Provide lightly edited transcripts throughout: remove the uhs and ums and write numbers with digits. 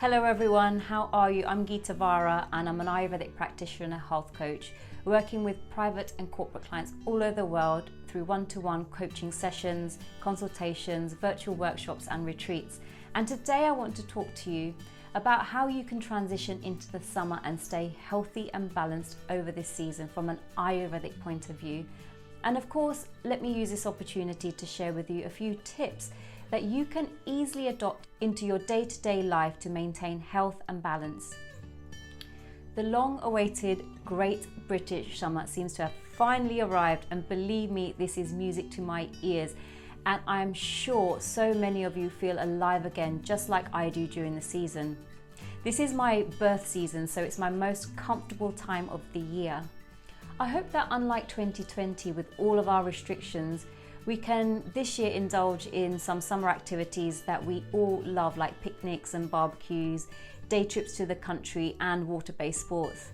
Hello everyone, how are you? I'm Geeta Vara and I'm an Ayurvedic practitioner and a health coach, working with private and corporate clients all over the world through one-to-one coaching sessions, consultations, virtual workshops and retreats. And today I want to talk to you about how you can transition into the summer and stay healthy and balanced over this season from an Ayurvedic point of view. And of course, let me use this opportunity to share with you a few tips that you can easily adopt into your day-to-day life to maintain health and balance. The long-awaited Great British Summer seems to have finally arrived, and believe me, this is music to my ears, and I'm sure so many of you feel alive again, just like I do during the season. This is my birth season, so it's my most comfortable time of the year. I hope that unlike 2020 with all of our restrictions, we can this year indulge in some summer activities that we all love, like picnics and barbecues, day trips to the country and water-based sports.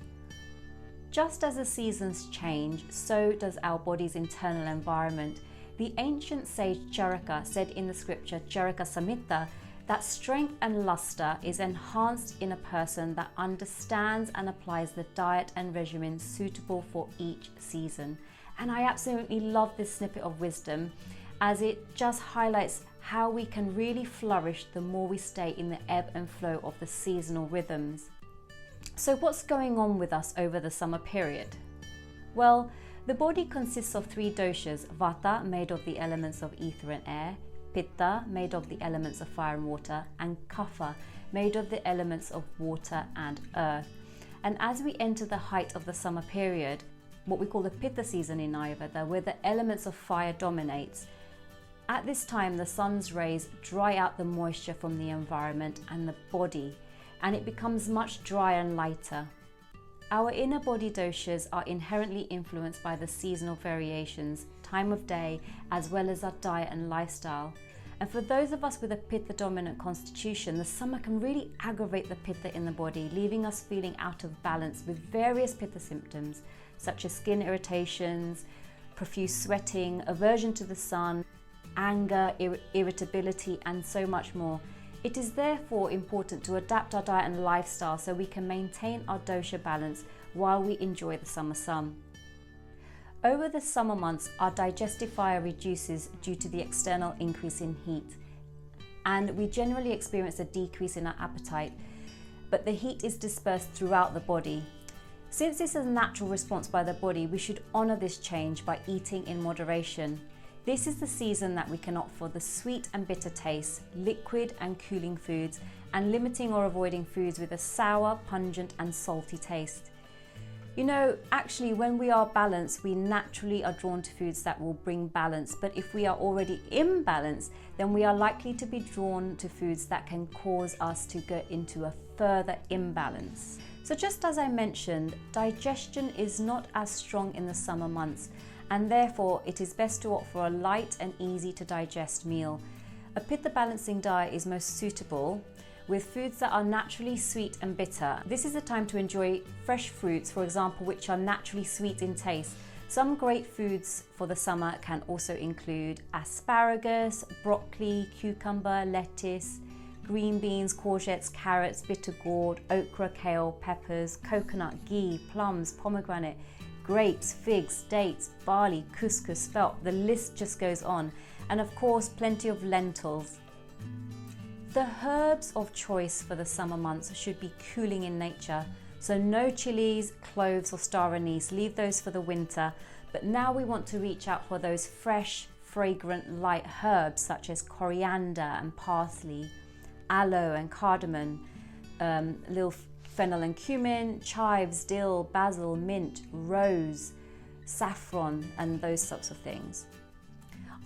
Just as the seasons change, so does our body's internal environment. The ancient sage Charaka said in the scripture Charaka Samhita that strength and luster is enhanced in a person that understands and applies the diet and regimen suitable for each season. And I absolutely love this snippet of wisdom, as it just highlights how we can really flourish the more we stay in the ebb and flow of the seasonal rhythms. So what's going on with us over the summer period? Well, the body consists of three doshas: Vata, made of the elements of ether and air; Pitta, made of the elements of fire and water; and Kapha, made of the elements of water and earth. And as we enter the height of the summer period, what we call the Pitta season in Ayurveda, where the elements of fire dominates, at this time the sun's rays dry out the moisture from the environment and the body, and it becomes much drier and lighter. Our inner body doshas are inherently influenced by the seasonal variations, time of day, as well as our diet and lifestyle. And for those of us with a Pitta dominant constitution, the summer can really aggravate the Pitta in the body, leaving us feeling out of balance with various Pitta symptoms such as skin irritations, profuse sweating, aversion to the sun, anger, irritability, and so much more. It is therefore important to adapt our diet and lifestyle so we can maintain our dosha balance while we enjoy the summer sun. Over the summer months, our digestive fire reduces due to the external increase in heat, and we generally experience a decrease in our appetite, but the heat is dispersed throughout the body. Since this is a natural response by the body, we should honour this change by eating in moderation. This is the season that we can opt for the sweet and bitter tastes, liquid and cooling foods, and limiting or avoiding foods with a sour, pungent and salty taste. You know, actually when we are balanced, we naturally are drawn to foods that will bring balance, but if we are already imbalanced, then we are likely to be drawn to foods that can cause us to go into a further imbalance. So just as I mentioned, digestion is not as strong in the summer months, and therefore it is best to opt for a light and easy to digest meal. A Pitta balancing diet is most suitable with foods that are naturally sweet and bitter. This is a time to enjoy fresh fruits, for example, which are naturally sweet in taste. Some great foods for the summer can also include asparagus, broccoli, cucumber, lettuce, green beans, courgettes, carrots, bitter gourd, okra, kale, peppers, coconut, ghee, plums, pomegranate, grapes, figs, dates, barley, couscous, spelt. The list just goes on. And of course, plenty of lentils. The herbs of choice for the summer months should be cooling in nature. So no chilies, cloves or star anise, leave those for the winter. But now we want to reach out for those fresh, fragrant, light herbs such as coriander and parsley, aloe and cardamom, little fennel and cumin, chives, dill, basil, mint, rose, saffron, and those sorts of things.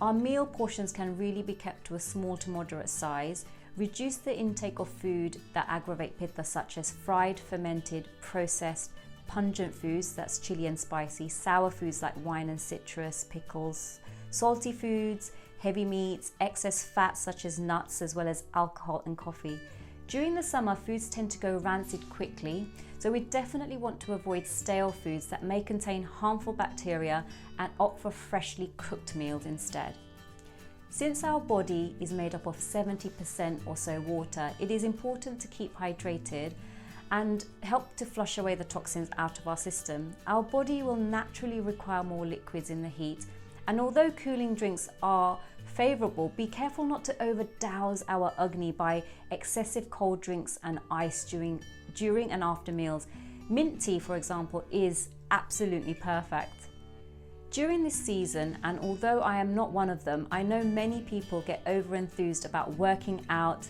Our meal portions can really be kept to a small to moderate size. Reduce the intake of food that aggravate Pitta, such as fried, fermented, processed, pungent foods, that's chili and spicy, sour foods like wine and citrus, pickles, salty foods, heavy meats, excess fats such as nuts, as well as alcohol and coffee. During the summer, foods tend to go rancid quickly, so we definitely want to avoid stale foods that may contain harmful bacteria and opt for freshly cooked meals instead. Since our body is made up of 70% or so water, it is important to keep hydrated and help to flush away the toxins out of our system. Our body will naturally require more liquids in the heat, and although cooling drinks are favourable, be careful not to overdouse our Agni by excessive cold drinks and ice during and after meals. Mint tea, for example, is absolutely perfect. During this season, and although I am not one of them, I know many people get over-enthused about working out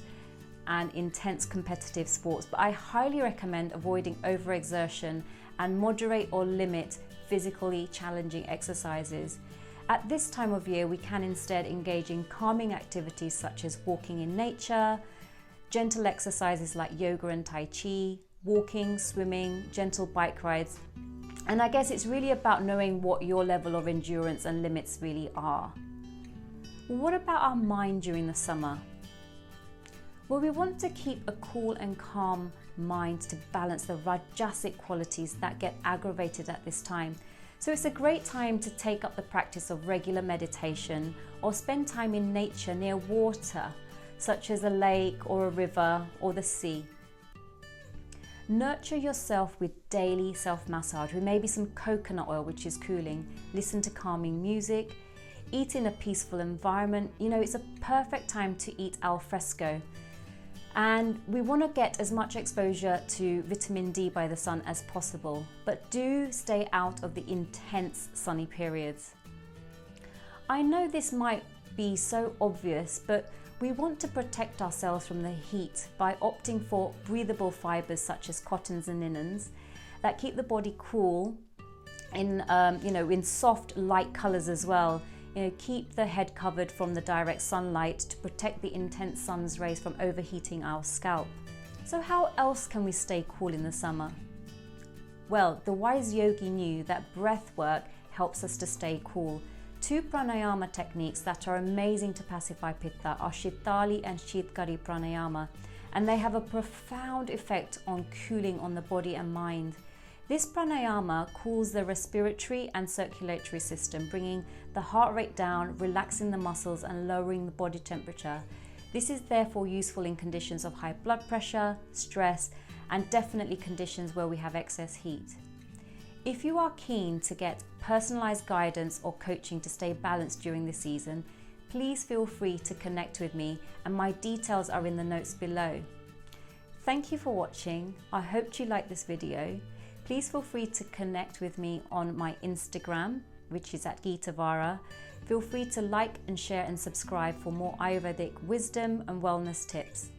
and intense competitive sports, but I highly recommend avoiding overexertion and moderate or limit physically challenging exercises. At this time of year, we can instead engage in calming activities such as walking in nature, gentle exercises like yoga and Tai Chi, walking, swimming, gentle bike rides. And I guess it's really about knowing what your level of endurance and limits really are. What about our mind during the summer? Well, we want to keep a cool and calm mind to balance the rajasic qualities that get aggravated at this time. So it's a great time to take up the practice of regular meditation or spend time in nature near water, such as a lake or a river or the sea. Nurture yourself with daily self-massage with maybe some coconut oil, which is cooling. Listen to calming music. Eat in a peaceful environment. You know, it's a perfect time to eat al fresco. And we want to get as much exposure to vitamin D by the sun as possible, but do stay out of the intense sunny periods. I know this might be so obvious, but we want to protect ourselves from the heat by opting for breathable fibers such as cottons and linens that keep the body cool in soft light colors as well. Keep the head covered from the direct sunlight to protect the intense sun's rays from overheating our scalp. So how else can we stay cool in the summer? Well, the wise yogi knew that breath work helps us to stay cool. 2 pranayama techniques that are amazing to pacify Pitta are Shitali and Shitkari pranayama, and they have a profound effect on cooling on the body and mind. This pranayama cools the respiratory and circulatory system, bringing the heart rate down, relaxing the muscles and lowering the body temperature. This is therefore useful in conditions of high blood pressure, stress, and definitely conditions where we have excess heat. If you are keen to get personalized guidance or coaching to stay balanced during the season, please feel free to connect with me, and my details are in the notes below. Thank you for watching. I hope you liked this video. Please feel free to connect with me on my Instagram, which is at Geeta Vara. Feel free to like and share and subscribe for more Ayurvedic wisdom and wellness tips.